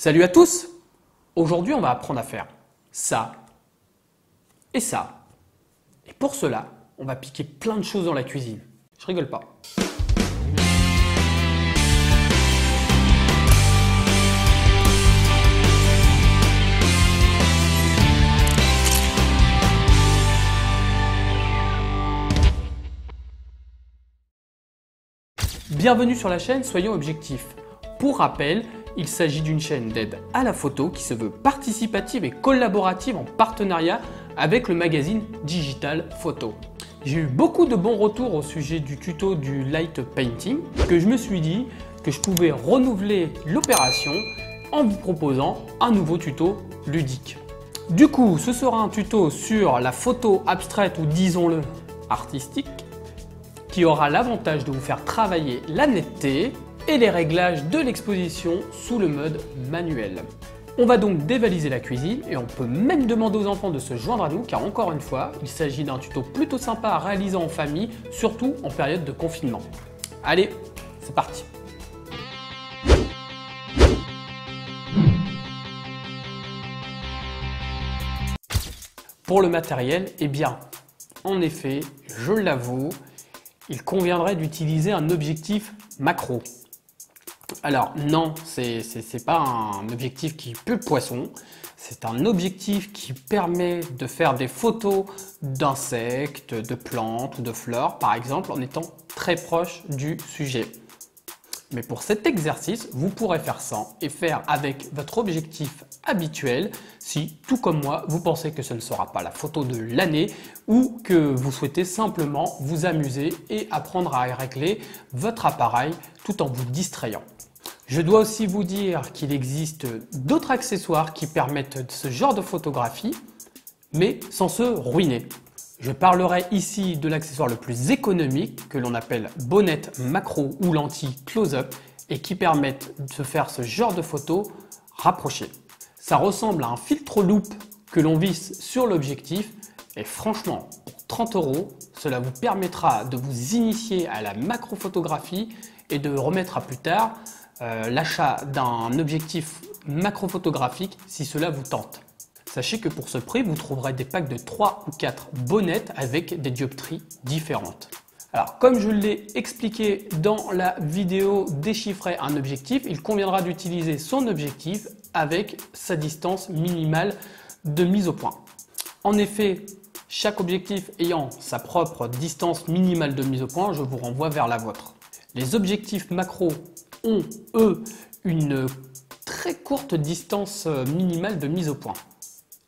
Salut à tous! Aujourd'hui, on va apprendre à faire ça et ça. Et pour cela, on va piquer plein de choses dans la cuisine. Je rigole pas. Bienvenue sur la chaîne Soyons Objectifs. Pour rappel, il s'agit d'une chaîne d'aide à la photo qui se veut participative et collaborative en partenariat avec le magazine Digital Photo. J'ai eu beaucoup de bons retours au sujet du tuto du light painting que je me suis dit que je pouvais renouveler l'opération en vous proposant un nouveau tuto ludique. Du coup, ce sera un tuto sur la photo abstraite ou disons-le artistique qui aura l'avantage de vous faire travailler la netteté et les réglages de l'exposition sous le mode manuel. On va donc dévaliser la cuisine et on peut même demander aux enfants de se joindre à nous car encore une fois, il s'agit d'un tuto plutôt sympa à réaliser en famille, surtout en période de confinement. Allez, c'est parti! Pour le matériel, eh bien, en effet, je l'avoue, il conviendrait d'utiliser un objectif macro. Alors non, c'est pas un objectif qui pue le poisson, c'est un objectif qui permet de faire des photos d'insectes, de plantes ou de fleurs par exemple en étant très proche du sujet. Mais pour cet exercice, vous pourrez faire sans et faire avec votre objectif habituel si, tout comme moi, vous pensez que ce ne sera pas la photo de l'année ou que vous souhaitez simplement vous amuser et apprendre à régler votre appareil tout en vous distrayant. Je dois aussi vous dire qu'il existe d'autres accessoires qui permettent ce genre de photographie, mais sans se ruiner. Je parlerai ici de l'accessoire le plus économique que l'on appelle bonnette macro ou lentille close-up et qui permettent de faire ce genre de photos rapprochées. Ça ressemble à un filtre loupe que l'on visse sur l'objectif et franchement, pour 30 €, cela vous permettra de vous initier à la macrophotographie et de remettre à plus tard l'achat d'un objectif macrophotographique si cela vous tente. Sachez que pour ce prix, vous trouverez des packs de 3 ou 4 bonnettes avec des dioptries différentes. Alors, comme je l'ai expliqué dans la vidéo déchiffrer un objectif, il conviendra d'utiliser son objectif avec sa distance minimale de mise au point. En effet, chaque objectif ayant sa propre distance minimale de mise au point, je vous renvoie vers la vôtre. Les objectifs macro ont, eux, une très courte distance minimale de mise au point.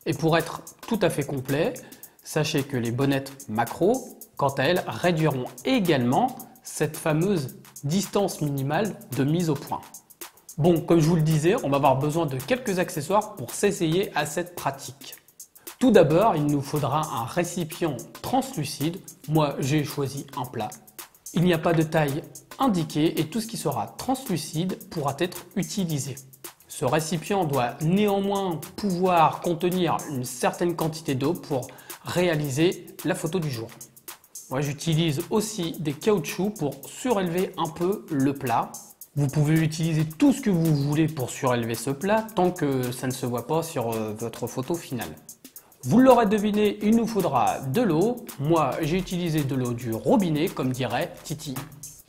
Et pour être tout à fait complet, sachez que les bonnettes macro, quant à elles, réduiront également cette fameuse distance minimale de mise au point. Bon, comme je vous le disais, on va avoir besoin de quelques accessoires pour s'essayer à cette pratique. Tout d'abord, il nous faudra un récipient translucide. Moi, j'ai choisi un plat. Il n'y a pas de taille indiquée et tout ce qui sera translucide pourra être utilisé. Ce récipient doit néanmoins pouvoir contenir une certaine quantité d'eau pour réaliser la photo du jour. Moi, j'utilise aussi des caoutchoucs pour surélever un peu le plat. Vous pouvez utiliser tout ce que vous voulez pour surélever ce plat tant que ça ne se voit pas sur votre photo finale. Vous l'aurez deviné, il nous faudra de l'eau. Moi, j'ai utilisé de l'eau du robinet, comme dirait Titi.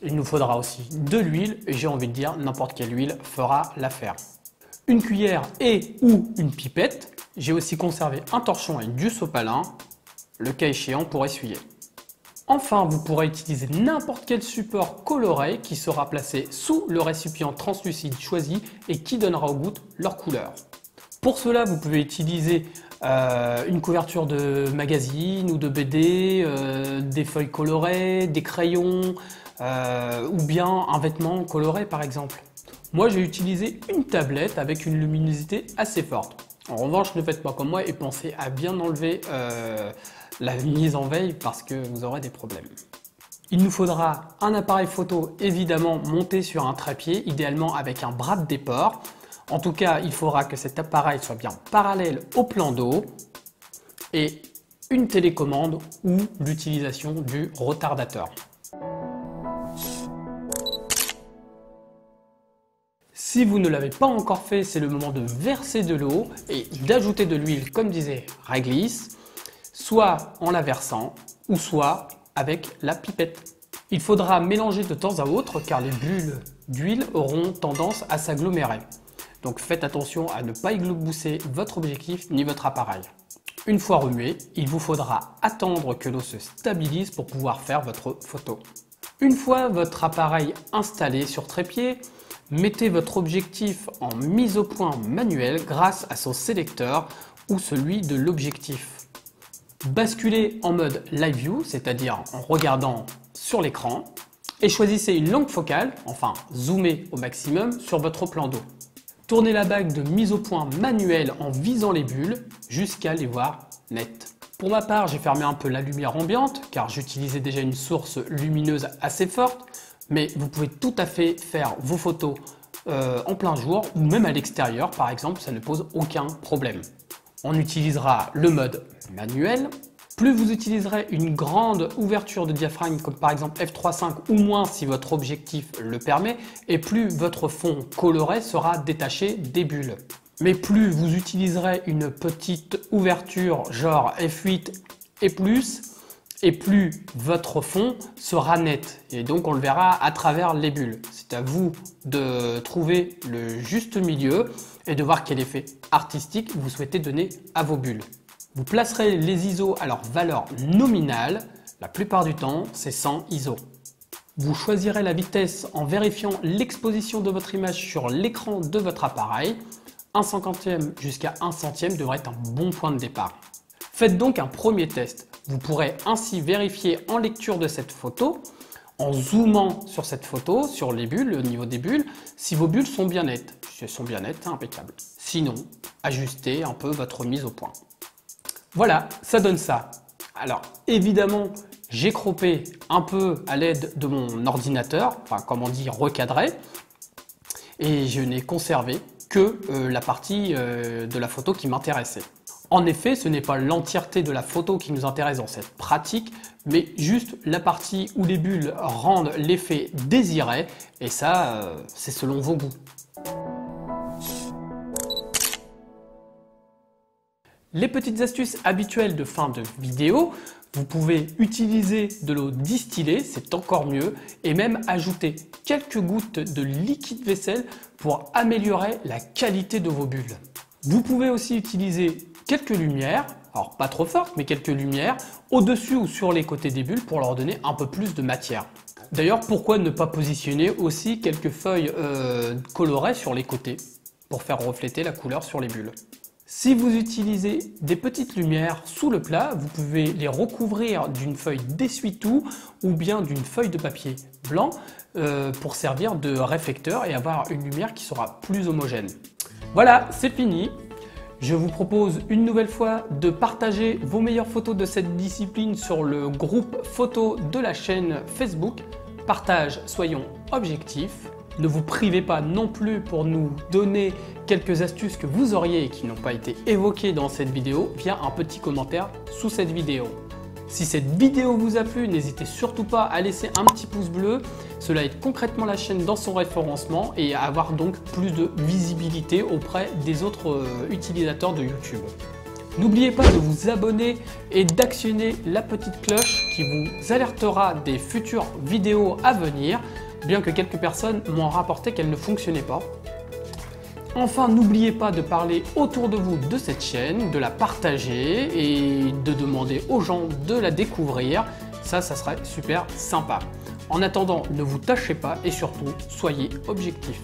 Il nous faudra aussi de l'huile et j'ai envie de dire n'importe quelle huile fera l'affaire. Une cuillère et ou une pipette. J'ai aussi conservé un torchon et du sopalin, le cas échéant pour essuyer. Enfin, vous pourrez utiliser n'importe quel support coloré qui sera placé sous le récipient translucide choisi et qui donnera aux gouttes leur couleur. Pour cela, vous pouvez utiliser une couverture de magazine ou de BD, des feuilles colorées, des crayons ou bien un vêtement coloré par exemple. Moi, j'ai utilisé une tablette avec une luminosité assez forte. En revanche, ne faites pas comme moi et pensez à bien enlever la mise en veille parce que vous aurez des problèmes. Il nous faudra un appareil photo évidemment monté sur un trépied, idéalement avec un bras de déport. En tout cas, il faudra que cet appareil soit bien parallèle au plan d'eau et une télécommande ou l'utilisation du retardateur. Si vous ne l'avez pas encore fait, c'est le moment de verser de l'eau et d'ajouter de l'huile, comme disait Réglisse, soit en la versant ou soit avec la pipette. Il faudra mélanger de temps à autre car les bulles d'huile auront tendance à s'agglomérer. Donc faites attention à ne pas éclabousser votre objectif ni votre appareil. Une fois remué, il vous faudra attendre que l'eau se stabilise pour pouvoir faire votre photo. Une fois votre appareil installé sur trépied, mettez votre objectif en mise au point manuelle grâce à son sélecteur ou celui de l'objectif. Basculez en mode Live View, c'est-à-dire en regardant sur l'écran, et choisissez une longue focale, enfin zoomez au maximum sur votre plan d'eau. Tournez la bague de mise au point manuelle en visant les bulles jusqu'à les voir nettes. Pour ma part, j'ai fermé un peu la lumière ambiante car j'utilisais déjà une source lumineuse assez forte, mais vous pouvez tout à fait faire vos photos en plein jour ou même à l'extérieur par exemple, ça ne pose aucun problème. On utilisera le mode manuel. Plus vous utiliserez une grande ouverture de diaphragme comme par exemple f3.5 ou moins si votre objectif le permet, et plus votre fond coloré sera détaché des bulles. Mais plus vous utiliserez une petite ouverture genre f8 et plus votre fond sera net et donc on le verra à travers les bulles. C'est à vous de trouver le juste milieu et de voir quel effet artistique vous souhaitez donner à vos bulles. Vous placerez les ISO à leur valeur nominale, la plupart du temps c'est 100 ISO. Vous choisirez la vitesse en vérifiant l'exposition de votre image sur l'écran de votre appareil. 1/50 jusqu'à 1/100 devrait être un bon point de départ. Faites donc un premier test. Vous pourrez ainsi vérifier en lecture de cette photo, en zoomant sur cette photo, sur les bulles, au niveau des bulles, si vos bulles sont bien nettes. Si elles sont bien nettes, c'est impeccable. Sinon, ajustez un peu votre mise au point. Voilà, ça donne ça. Alors évidemment, j'ai croppé un peu à l'aide de mon ordinateur, enfin comme on dit recadré, et je n'ai conservé que la partie de la photo qui m'intéressait. En effet, ce n'est pas l'entièreté de la photo qui nous intéresse dans cette pratique, mais juste la partie où les bulles rendent l'effet désiré, et ça, c'est selon vos goûts. Les petites astuces habituelles de fin de vidéo, vous pouvez utiliser de l'eau distillée, c'est encore mieux, et même ajouter quelques gouttes de liquide vaisselle pour améliorer la qualité de vos bulles. Vous pouvez aussi utiliser quelques lumières, alors pas trop fortes, mais quelques lumières, au-dessus ou sur les côtés des bulles pour leur donner un peu plus de matière. D'ailleurs, pourquoi ne pas positionner aussi quelques feuilles colorées sur les côtés pour faire refléter la couleur sur les bulles. Si vous utilisez des petites lumières sous le plat, vous pouvez les recouvrir d'une feuille d'essuie-tout ou bien d'une feuille de papier blanc pour servir de réflecteur et avoir une lumière qui sera plus homogène. Voilà, c'est fini. Je vous propose une nouvelle fois de partager vos meilleures photos de cette discipline sur le groupe photo de la chaîne Facebook. Partage, soyons objectifs. Ne vous privez pas non plus pour nous donner quelques astuces que vous auriez et qui n'ont pas été évoquées dans cette vidéo via un petit commentaire sous cette vidéo. Si cette vidéo vous a plu, n'hésitez surtout pas à laisser un petit pouce bleu. Cela aide concrètement la chaîne dans son référencement et à avoir donc plus de visibilité auprès des autres utilisateurs de YouTube. N'oubliez pas de vous abonner et d'actionner la petite cloche qui vous alertera des futures vidéos à venir, bien que quelques personnes m'ont rapporté qu'elle ne fonctionnait pas. Enfin, n'oubliez pas de parler autour de vous de cette chaîne, de la partager et de demander aux gens de la découvrir. Ça serait super sympa. En attendant, ne vous tâchez pas et surtout, soyez objectifs.